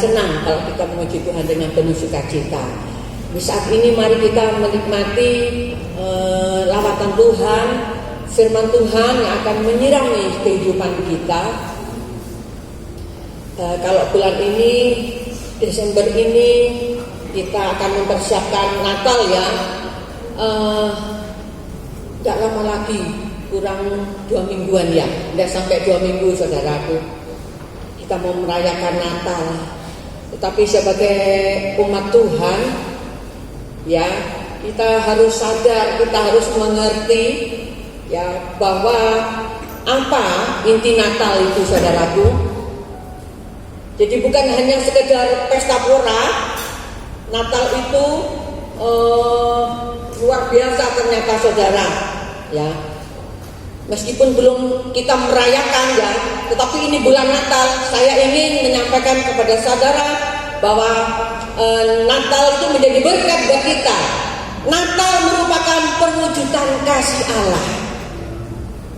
senang kalau kita memuji Tuhan dengan penuh sukacita. Di saat ini mari kita menikmati lawatan Tuhan, firman Tuhan yang akan menyirami kehidupan kita. Kalau bulan ini, Desember ini, kita akan mempersiapkan Natal ya. Tidak lama lagi, kurang 2 mingguan ya, tidak sampai 2 minggu saudaraku, kita mau merayakan Natal. Tetapi sebagai umat Tuhan ya, kita harus sadar, kita harus mengerti ya bahwa apa inti Natal itu saudaraku. Jadi bukan hanya sekedar pesta pora. Natal itu luar biasa ternyata saudara ya. Meskipun belum kita merayakan ya, tetapi ini bulan Natal, saya ingin menyampaikan kepada saudara bahwa Natal itu menjadi berkat buat kita. Natal merupakan perwujudan kasih Allah.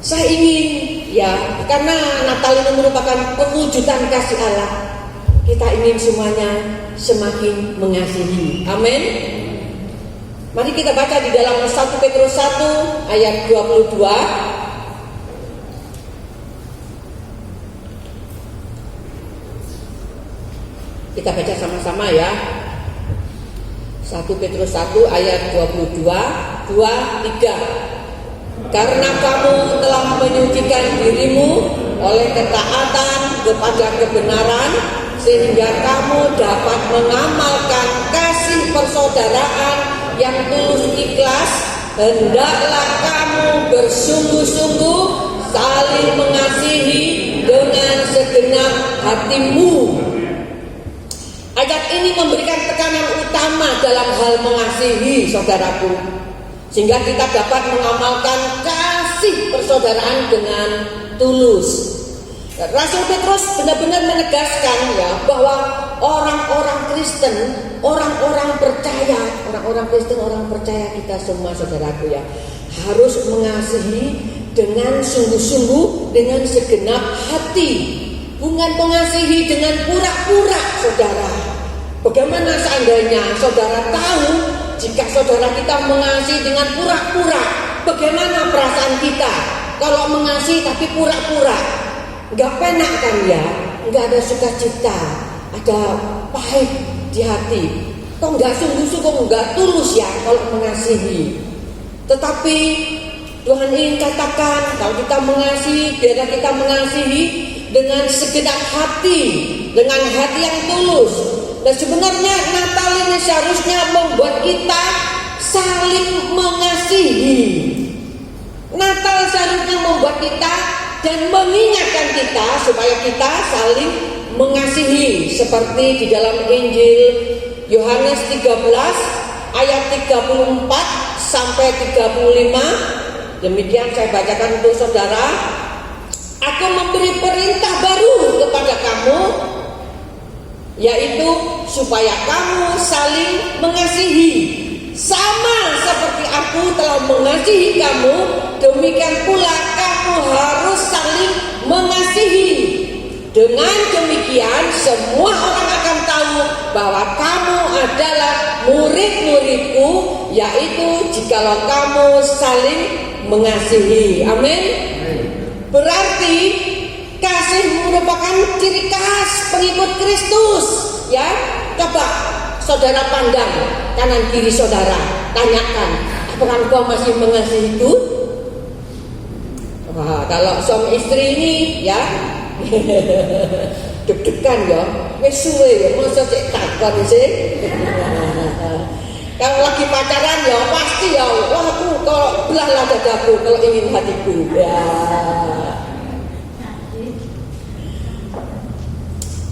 Saya ingin ya, karena Natal ini merupakan perwujudan kasih Allah, kita ingin semuanya semakin mengasihi. Amin. Mari kita baca di dalam 1 Petrus 1 ayat 22. Kita baca sama-sama ya. 1 Petrus 1 ayat 22, 2-3. Karena kamu telah menyucikan dirimu oleh ketaatan kepada kebenaran, sehingga kamu dapat mengamalkan kasih persaudaraan yang tulus ikhlas. Hendaklah kamu bersungguh-sungguh saling mengasihi dengan segenap hatimu. Ayat ini memberikan tekanan utama dalam hal mengasihi saudaraku, sehingga kita dapat mengamalkan kasih persaudaraan dengan tulus. Rasul Petrus benar-benar menegaskan ya bahwa orang-orang Kristen, orang-orang percaya, orang-orang Kristen, orang percaya kita semua saudaraku ya, harus mengasihi dengan sungguh-sungguh, dengan segenap hati. Bukan mengasihi dengan pura-pura saudara. Bagaimana seandainya saudara tahu jika saudara kita mengasihi dengan pura-pura, bagaimana perasaan kita kalau mengasihi tapi pura-pura? Gak penak kan ya, gak ada sukacita, ada pahit di hati. Kok gak sungguh-sungguh, gak tulus ya kalau mengasihi. Tetapi Tuhan ingin katakan kalau kita mengasihi, biarlah kita mengasihi dengan segenap hati, dengan hati yang tulus. Dan sebenarnya Natal ini seharusnya membuat kita saling mengasihi. Natal seharusnya membuat kita dan mengingatkan kita supaya kita saling mengasihi, seperti di dalam Injil Yohanes 13 ayat 34 sampai 35. Demikian saya bacakan untuk saudara. Aku memberi perintah baru kepada kamu, yaitu supaya kamu saling mengasihi. Sama seperti aku telah mengasihi kamu, demikian pula kamu harus saling mengasihi. Dengan demikian semua orang akan tahu bahwa kamu adalah murid-muridku, yaitu jikalau kamu saling mengasihi. Amin. Berarti kasih merupakan ciri khas pengikut Kristus ya. Coba saudara pandang kanan kiri saudara, tanyakan, apakah engkau masih mengasihi itu? Wah, kalau suami istri ini ya deg-degan ya, wis suwe ya, masa sik takon sih. Kalau lagi pacaran ya pasti ya, wah aku kalau belahlah dadaku kalau ingin hatiku ya.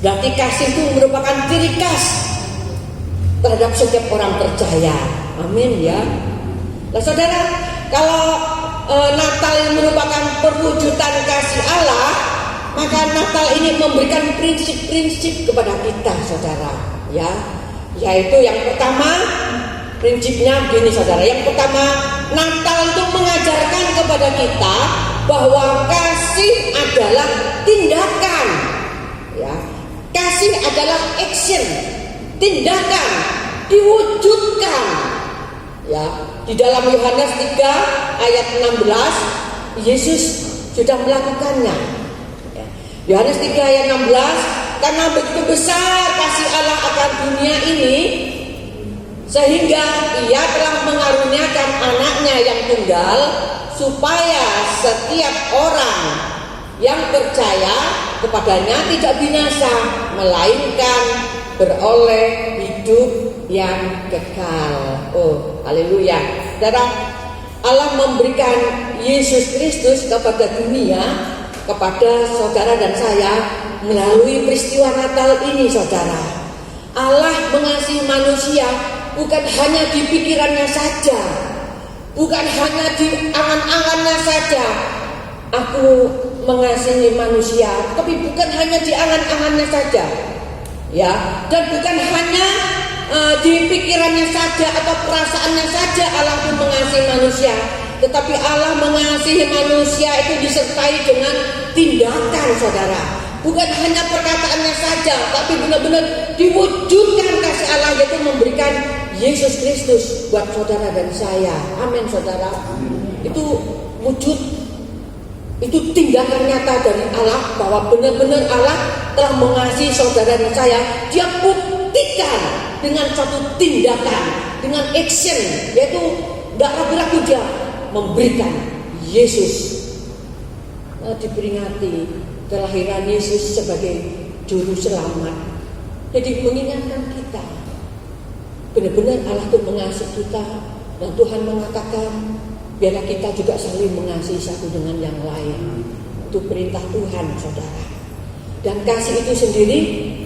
Berarti kasih itu merupakan ciri khas terhadap setiap orang percaya. Amin ya. Nah saudara, kalau Natal merupakan perwujudan kasih Allah, maka Natal ini memberikan prinsip-prinsip kepada kita saudara ya. Yaitu yang pertama, prinsipnya begini saudara. Yang pertama, Natal itu mengajarkan kepada kita bahwa kasih adalah tindakan ya. Kasih kasih adalah action, tindakan, diwujudkan. Ya, di dalam Yohanes 3 ayat 16 Yesus sudah melakukannya. Ya, Yohanes 3 ayat 16, karena begitu besar kasih Allah akan dunia ini sehingga Ia telah mengaruniakan anaknya yang tunggal, supaya setiap orang yang percaya kepadanya tidak binasa, melainkan beroleh hidup yang kekal. Oh, haleluya. Saudara, Allah memberikan Yesus Kristus kepada dunia, kepada saudara dan saya melalui peristiwa Natal ini, saudara. Allah mengasihi manusia bukan hanya di pikirannya saja, bukan hanya di angan-angannya saja. Aku mengasihi manusia, tapi bukan hanya di angan-angannya saja, ya, dan bukan hanya di pikirannya saja atau perasaannya saja Allah pun mengasihi manusia, tetapi Allah mengasihi manusia itu disertai dengan tindakan, saudara. Bukan hanya perkataannya saja, tapi benar-benar diwujudkan kasih Allah, yaitu memberikan Yesus Kristus buat saudara dan saya. Amin, saudara. Itu wujud, itu tindakan nyata dari Allah, bahwa benar-benar Allah telah mengasihi saudara dan saya. Dia buktikan dengan satu tindakan, dengan action, yaitu tidak ragu-ragu dia memberikan Yesus. Diperingati kelahiran Yesus sebagai juru selamat. Jadi mengingatkan kita, benar-benar Allah itu mengasihi kita, dan Tuhan mengatakan biarlah kita juga saling mengasihi satu dengan yang lain. Itu perintah Tuhan, saudara. Dan kasih itu sendiri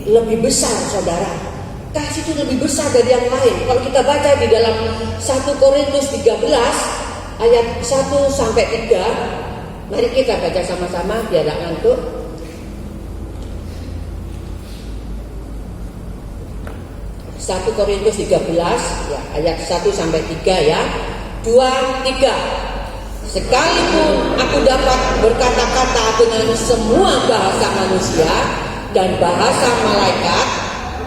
lebih besar, saudara. Kasih itu lebih besar dari yang lain. Kalau kita baca di dalam 1 Korintus 13 ayat 1 sampai 3, mari kita baca sama-sama biar tidak ngantuk. 1 Korintus 13 ya, ayat 1 sampai 3 ya. 2, 3. Sekalipun aku dapat berkata-kata dengan semua bahasa manusia dan bahasa malaikat,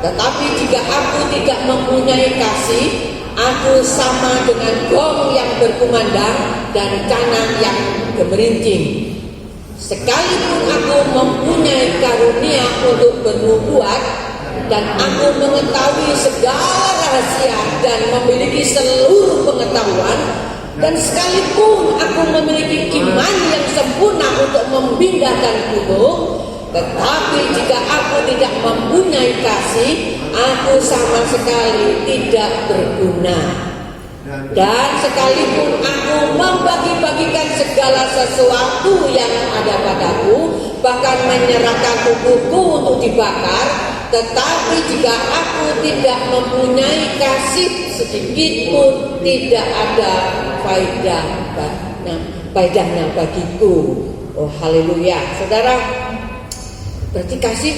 tetapi jika aku tidak mempunyai kasih, aku sama dengan gong yang berkumandang dan canang yang gemerincing. Sekalipun aku mempunyai karunia untuk bernubuat, dan aku mengetahui segala rahasia dan memiliki seluruh pengetahuan, dan sekalipun aku memiliki iman yang sempurna untuk memindahkan gunung, tetapi jika aku tidak mempunyai kasih, aku sama sekali tidak berguna. Dan sekalipun aku membagi-bagikan segala sesuatu yang ada padaku, bahkan menyerahkan tubuhku untuk dibakar, tetapi jika aku tidak mempunyai kasih sedikit pun, tidak ada faedahnya bagiku. Oh, haleluya. Saudara, berarti kasih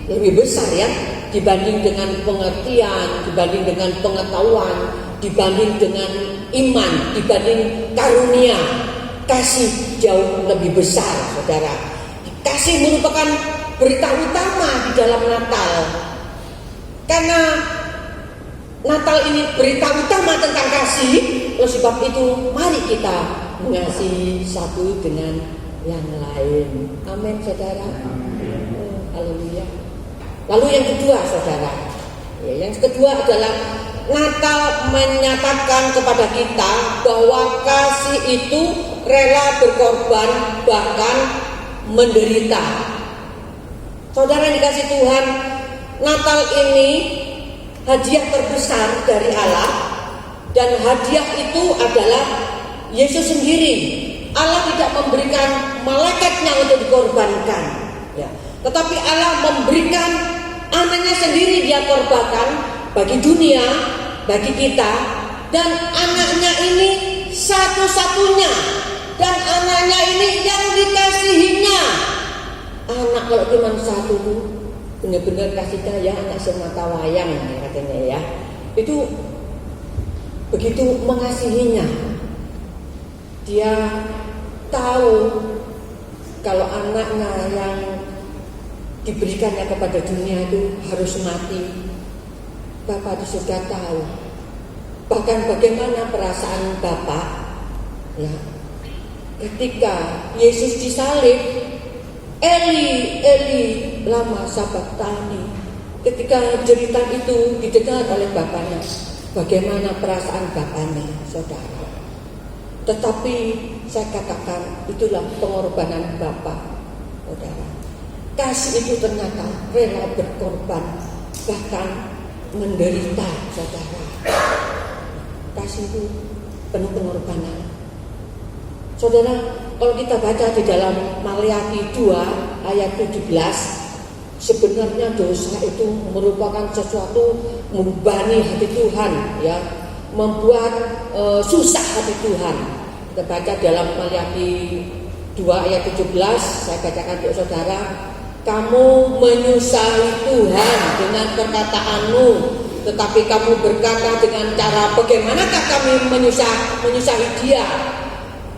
lebih besar ya, dibanding dengan pengertian, dibanding dengan pengetahuan, dibanding dengan iman, dibanding karunia. Kasih jauh lebih besar, saudara. Kasih merupakan berita utama di dalam Natal, karena Natal ini berita utama tentang kasih. Oleh sebab itu mari kita mengasihi satu dengan yang lain. Amin, saudara. Haleluya. Lalu yang kedua, saudara, yang kedua adalah Natal menyatakan kepada kita bahwa kasih itu rela berkorban, bahkan menderita. Saudara yang dikasih Tuhan, Natal ini hadiah terbesar dari Allah, dan hadiah itu adalah Yesus sendiri. Allah tidak memberikan malaikatnya untuk dikorbankan, ya, tetapi Allah memberikan anaknya sendiri, dia korbankan bagi dunia, bagi kita. Dan anaknya ini satu-satunya, dan anaknya ini yang dikasihinya. Anak kalau cuma satu tuh benar-benar kasihnya ya anak semata wayang katanya ya. Itu begitu mengasihinya. Dia tahu kalau anaknya yang diberikannya kepada dunia itu harus mati. Bapak di surga tahu bahkan bagaimana perasaan Bapak ya ketika Yesus disalib. Eli, Eli, lama sabachthani. Ketika jeritan itu didengar oleh Bapaknya, bagaimana perasaan Bapaknya, saudara. Tetapi saya katakan itulah pengorbanan Bapak, saudara. Kasih itu ternyata rela berkorban, bahkan menderita, saudara. Kasih itu penuh pengorbanan. Saudara, kalau kita baca di dalam Maliaki 2 ayat 17, sebenarnya dosa itu merupakan sesuatu membebani hati Tuhan, ya, membuat susah hati Tuhan. Kita baca dalam Maliaki 2 ayat 17, saya bacakan untuk saudara. Kamu menyusahi Tuhan dengan perkataanmu, tetapi kamu berkata dengan cara bagaimanakah kami menyusahi Dia?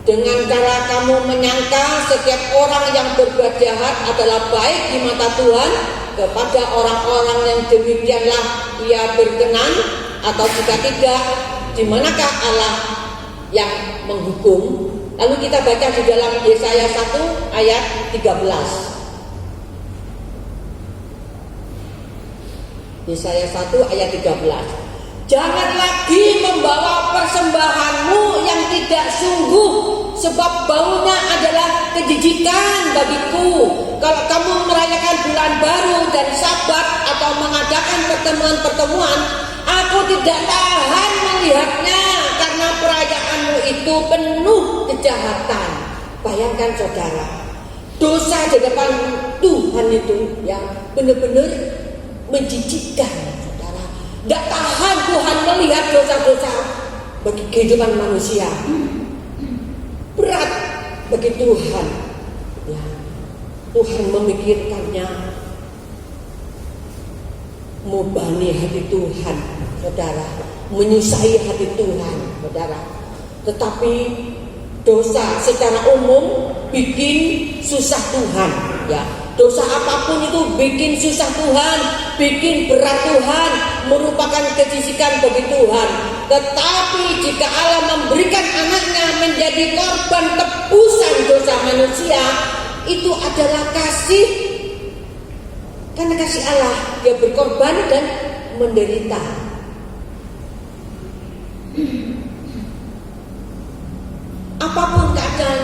Dengan cara kamu menyangka setiap orang yang berbuat jahat adalah baik di mata Tuhan, kepada orang-orang yang demikianlah Ia berkenan, atau jika tidak, di manakah Allah yang menghukum? Lalu kita baca di dalam Yesaya 1 ayat 13. Yesaya 1 ayat 13. Jangan lagi membawa persembahanmu yang tidak sungguh, sebab baunya adalah kejijikan bagiku. Kalau kamu merayakan bulan baru dan Sabat atau mengadakan pertemuan-pertemuan, aku tidak tahan melihatnya, karena perayaanmu itu penuh kejahatan. Bayangkan saudara, dosa di depan Tuhan itu yang benar-benar menjijikkan. Tidak tahan Tuhan melihat dosa-dosa bagi kehidupan manusia. Berat bagi Tuhan. Ya, Tuhan memikirkannya, membani hati Tuhan, saudara, menyusahi hati Tuhan, saudara. Tetapi dosa secara umum bikin susah Tuhan, ya. Dosa apapun itu bikin susah Tuhan, bikin berat Tuhan, merupakan kejijikan bagi Tuhan. Tetapi jika Allah memberikan anaknya menjadi korban tebusan dosa manusia, itu adalah kasih. Karena kasih Allah, Dia berkorban dan menderita. Apapun keadaan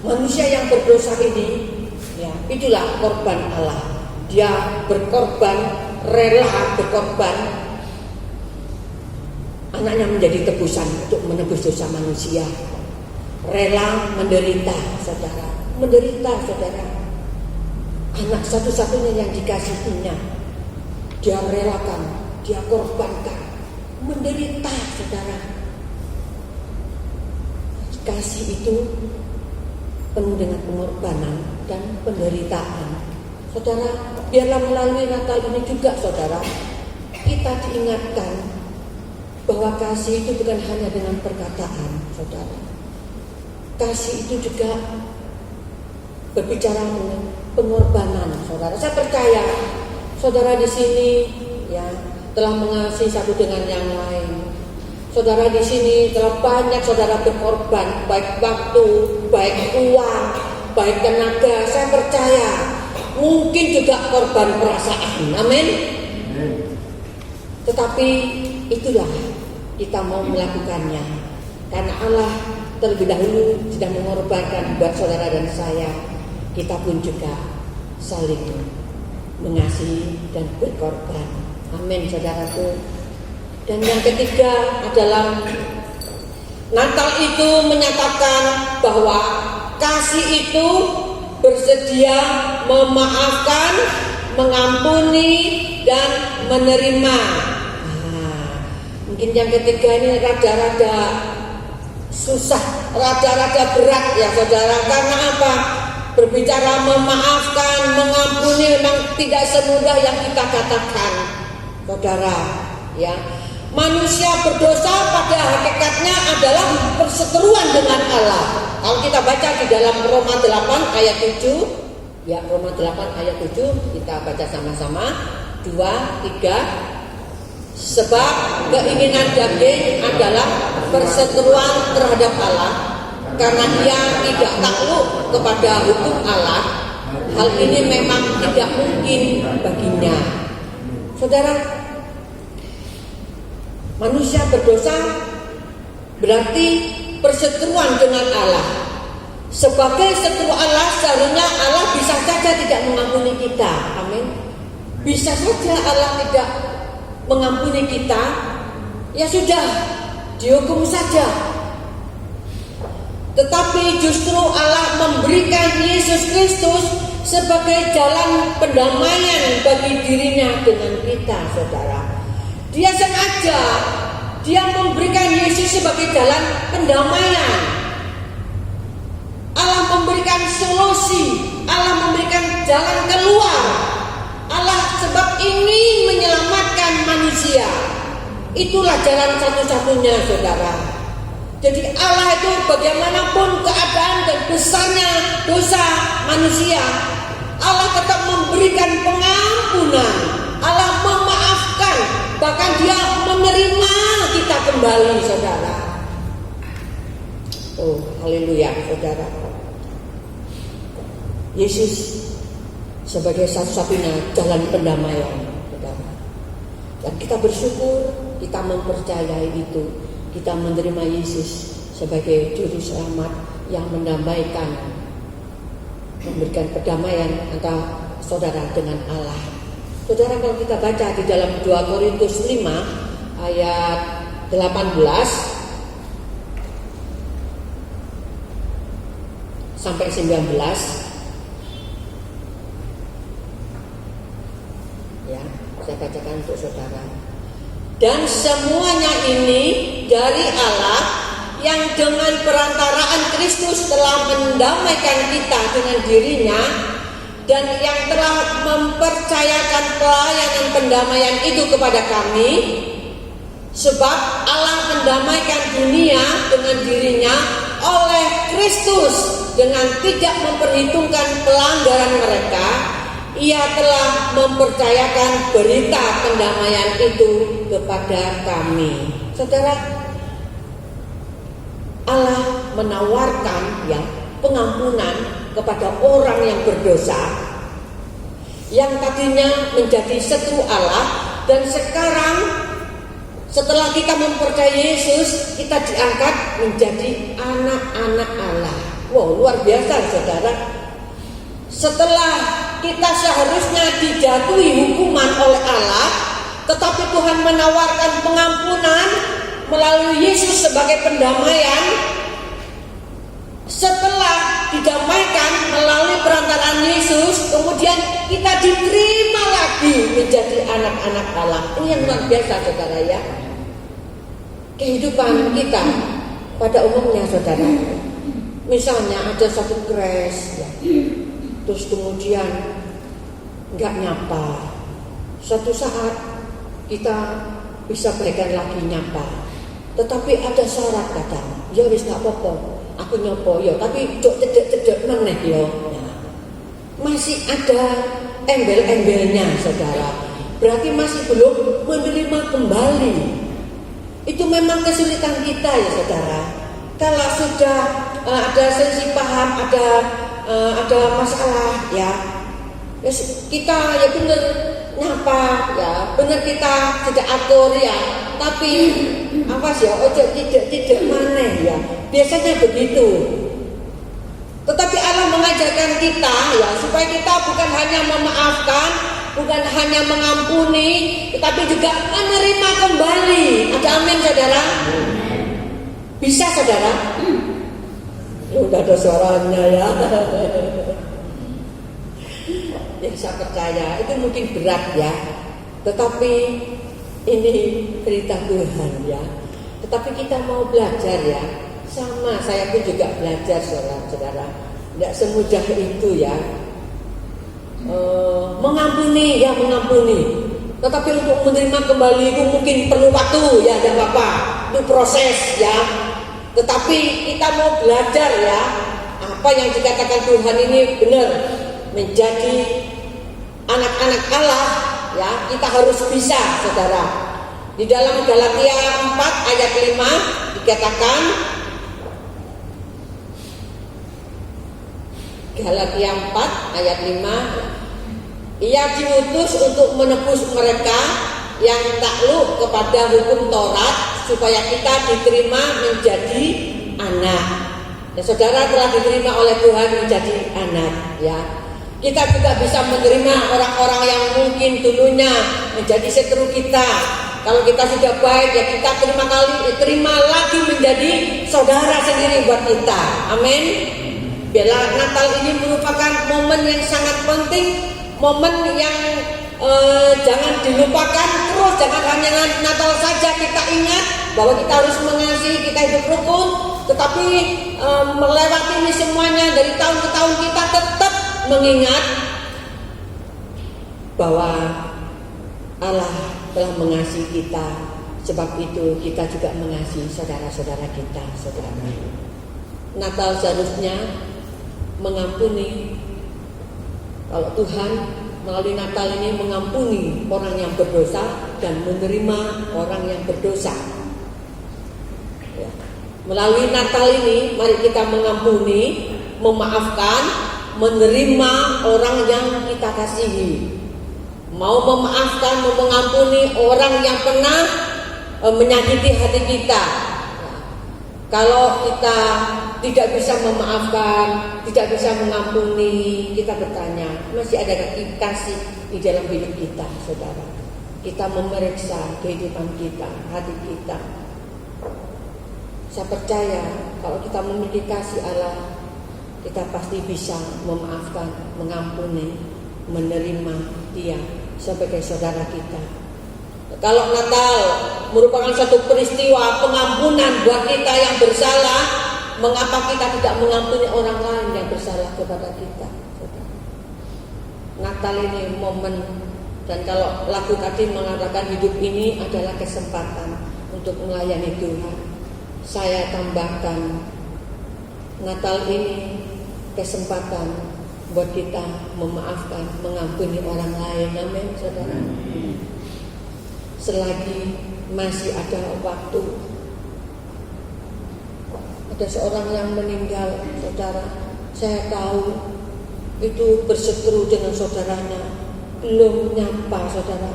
manusia yang berdosa ini, ya, itulah korban Allah. Dia berkorban, rela berkorban. Anaknya menjadi tebusan untuk menebus dosa manusia. Rela menderita, saudara. Menderita, saudara. Anak satu-satunya yang dikasihinya, Dia relakan, Dia korbankan. Menderita, saudara. Kasih itu penuh dengan pengorbanan dan penderitaan. Saudara, biarlah melalui Natal ini juga, saudara, kita diingatkan bahwa kasih itu bukan hanya dengan perkataan, saudara. Kasih itu juga berbicara mengenai pengorbanan, saudara. Saya percaya saudara di sini, ya, telah mengasihi satu dengan yang lain. Saudara di sini telah banyak saudara berkorban, baik waktu, baik uang, baik tenaga. Saya percaya mungkin juga korban perasaan, amin. Tetapi itulah kita mau melakukannya, karena Allah terlebih dahulu sudah mengorbankan buat saudara dan saya. Kita pun juga saling mengasihi dan berkorban, amin, saudaraku. Dan yang ketiga adalah Natal itu menyatakan bahwa kasih itu bersedia memaafkan, mengampuni, dan menerima. Mungkin yang ketiga ini rada-rada susah, rada-rada berat ya saudara. Karena apa? Berbicara memaafkan, mengampuni memang tidak semudah yang kita katakan, saudara. Ya, manusia berdosa pada hakikatnya adalah perseteruan dengan Allah. Kalau kita baca di dalam Roma 8 ayat 7, Ya, Roma 8 ayat 7 kita baca sama-sama. 2, 3. Sebab keinginan daging adalah perseteruan terhadap Allah, karena ia tidak takluk kepada hukum Allah. Hal ini memang tidak mungkin baginya. Saudara, manusia berdosa berarti perseteruan dengan Allah. Sebagai seteru Allah, seharusnya Allah bisa saja tidak mengampuni kita. Amin. Bisa saja Allah tidak mengampuni kita. Ya sudah, dihukum saja. Tetapi justru Allah memberikan Yesus Kristus sebagai jalan pendamaian bagi dirinya dengan kita, saudara. Dia sengaja, dia memberikan Yesus sebagai jalan pendamaian. Allah memberikan solusi, Allah memberikan jalan keluar. Allah sebab ingin menyelamatkan manusia. Itulah jalan satu-satunya, saudara. Jadi Allah itu bagaimanapun keadaan dan besarnya dosa manusia, Allah tetap memberikan pengampunan. Allah memaafkan, bahkan Dia menerima kita kembali, saudara. Oh, haleluya, saudara. Yesus sebagai satu-satunya jalan pendamaian, saudara. Dan kita bersyukur, kita mempercayai itu. Kita menerima Yesus sebagai juru selamat yang mendamaikan, memberikan perdamaian antara saudara dengan Allah. Saudara, kalau kita baca di dalam 2 Korintus 5 ayat 18 sampai 19, ya, saya bacakan untuk saudara. Dan semuanya ini dari Allah yang dengan perantaraan Kristus telah mendamaikan kita dengan dirinya, dan yang telah mempercayakan pelayanan pendamaian itu kepada kami. Sebab Allah mendamaikan dunia dengan dirinya oleh Kristus dengan tidak memperhitungkan pelanggaran mereka. Ia telah mempercayakan berita pendamaian itu kepada kami. Saudara, Allah menawarkan ya pengampunan kepada orang yang berdosa, yang tadinya menjadi seteru Allah, dan sekarang setelah kita mempercayai Yesus, kita diangkat menjadi anak-anak Allah. Wow, luar biasa, saudara. Setelah kita seharusnya dijatuhi hukuman oleh Allah, tetapi Tuhan menawarkan pengampunan melalui Yesus sebagai pendamaian. Setelah didamaikan melalui perantaraan Yesus, kemudian kita diterima lagi menjadi anak-anak Allah. Ini yang luar biasa, saudara, ya. Kehidupan kita pada umumnya, saudara, misalnya ada satu crash, ya, terus kemudian nggak nyapa. Suatu saat kita bisa baikan lagi nyapa, tetapi ada syarat, kadang ya wis nggak apa-apa, aku nyopo ya, tapi cok cedek meneh ya. Nah, masih ada embel-embelnya, saudara. Berarti masih belum menerima kembali. Itu memang kesulitan kita, ya, saudara. Kalau sudah ada selisih paham, ada masalah, ya, kita ya benar nyapa, ya benar kita tidak atur, ya. Tapi apa sih? Ojo tidak mana, ya. Biasanya begitu. Tetapi Allah mengajarkan kita, ya, supaya kita bukan hanya memaafkan, bukan hanya mengampuni, tetapi juga menerima kembali. Ada amin, saudara? Bisa, saudara? Udah ada suaranya, ya. Ya, saya percaya itu mungkin berat, ya. Tetapi ini berita Tuhan, ya. Tetapi kita mau belajar, ya. Sama, saya pun juga belajar, saudara. Tidak semudah itu, ya. Mengampuni, ya mengampuni. Tetapi untuk menerima kembali itu mungkin perlu waktu, ya, dan apa? Itu proses, ya. Tetapi kita mau belajar, ya, apa yang dikatakan Tuhan ini benar. menjadi anak-anak Allah, ya, kita harus bisa, saudara. Di dalam Galatia 4 ayat 5 dikatakan, Galatia 4 ayat 5, ia diutus untuk menebus mereka yang takluk kepada hukum Taurat, supaya kita diterima menjadi anak. Dan saudara telah diterima oleh Tuhan menjadi anak, ya. Kita juga bisa menerima orang-orang yang mungkin dulunya menjadi seteru kita. Kalau kita sudah baik, ya kita terima lagi menjadi saudara sendiri buat kita. Amin. Biarlah Natal ini merupakan momen yang sangat penting, momen yang jangan dilupakan terus. Jangan hanya Natal saja kita ingat bahwa kita harus mengasihi, kita hidup rukun, tetapi melewati ini semuanya dari tahun ke tahun kita tetap mengingat bahwa Allah telah mengasihi kita. Sebab itu kita juga mengasihi saudara-saudara kita, saudara. Natal seharusnya mengampuni. Kalau Tuhan melalui Natal ini mengampuni orang yang berdosa dan menerima orang yang berdosa, ya. Melalui Natal ini mari kita mengampuni, memaafkan, menerima orang yang kita kasihi. Mau memaafkan, mau mengampuni orang yang pernah menyakiti hati kita. Kalau kita tidak bisa memaafkan, tidak bisa mengampuni, kita bertanya, masih adakah kasih di dalam hidup kita, saudara? Kita memeriksa kehidupan kita, hati kita. Saya percaya kalau kita memiliki kasih Allah, kita pasti bisa memaafkan, mengampuni, menerima dia sebagai saudara kita. Kalau Natal merupakan satu peristiwa pengampunan buat kita yang bersalah, mengapa kita tidak mengampuni orang lain yang bersalah kepada kita? Natal ini momen, dan kalau lagu tadi mengatakan hidup ini adalah kesempatan untuk melayani Tuhan. Saya tambahkan, Natal ini kesempatan buat kita memaafkan, mengampuni orang lain. Amin, saudara. Selagi masih ada waktu, ada seorang yang meninggal, saudara, saya tahu itu berseteru dengan saudaranya, belum nyapa, saudara.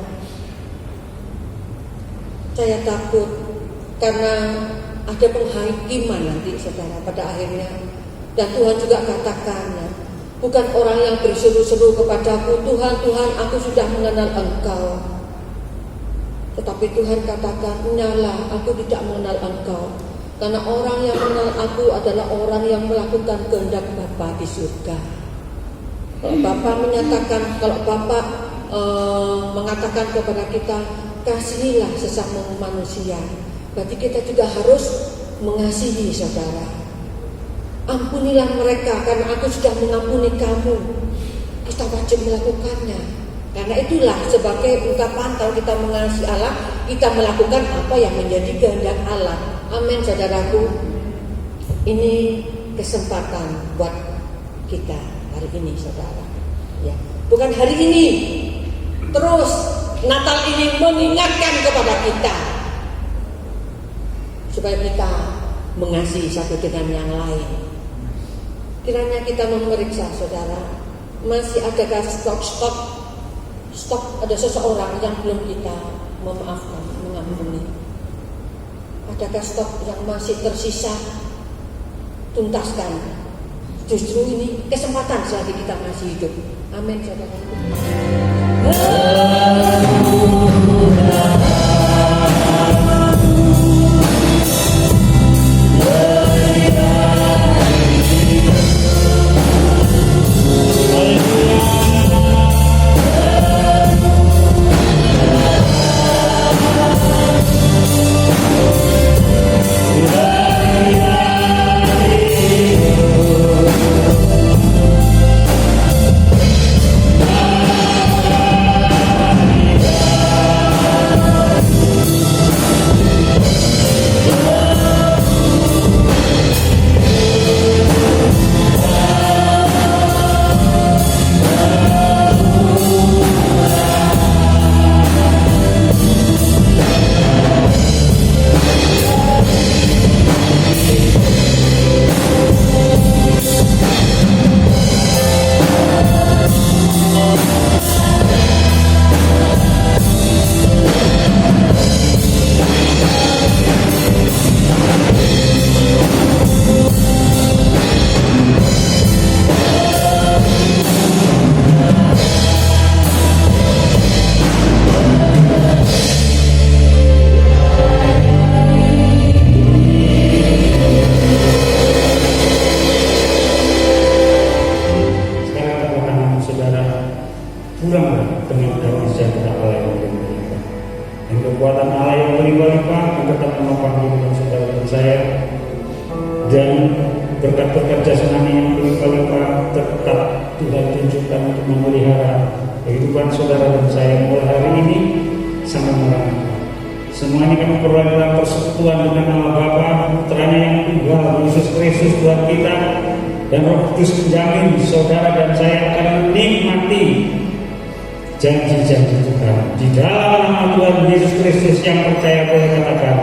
Saya takut karena ada penghakiman nanti, saudara, pada akhirnya. Dan Tuhan juga katakan, bukan orang yang berseru-seru kepadaku, Tuhan, Tuhan, aku sudah mengenal Engkau. Tetapi Tuhan katakan, nyala, aku tidak mengenal Engkau. Karena orang yang mengenal aku adalah orang yang melakukan kehendak Bapa di surga. Kalau Bapa menyatakan, kalau Bapa mengatakan kepada kita, kasihilah sesama manusia, berarti kita juga harus mengasihi, saudara. Ampunilah mereka karena aku sudah mengampuni kamu. Kita wajib melakukannya. Karena itulah sebagai ungkapan kalau kita mengasihi Allah, kita melakukan apa yang menjadi kehendak Allah. Amin, saudaraku. Ini kesempatan buat kita hari ini, saudara. Ya, bukan hari ini. Terus Natal ini mengingatkan kepada kita supaya kita mengasihi satu dengan yang lain. Kiranya kita memeriksa, saudara, masih adakah stok ada seseorang yang belum kita memaafkan, mengampuni? Adakah stok yang masih tersisa? Tuntaskan. Justru ini kesempatan selagi kita masih hidup. Amin, saudara. Dan kekuatan Allah yang berlimpah-limpah tetap menopang kehidupan saudara dan saya, dan berkat-berkat jasmani yang berlimpah-limpah tetap Tuhan tunjukkan untuk memelihara kehidupan saudara dan saya mulai hari ini sampai malam. Semuanya kami peroleh dalam persekutuan dengan Allah Bapa, Putranya yang tunggal, Yesus Kristus Tuhan kita, dan Roh Kudus menjamin saudara dan saya akan menikmati janji-janji Tuhan. Di dalam nama Tuhan Yesus Kristus yang percaya boleh katakan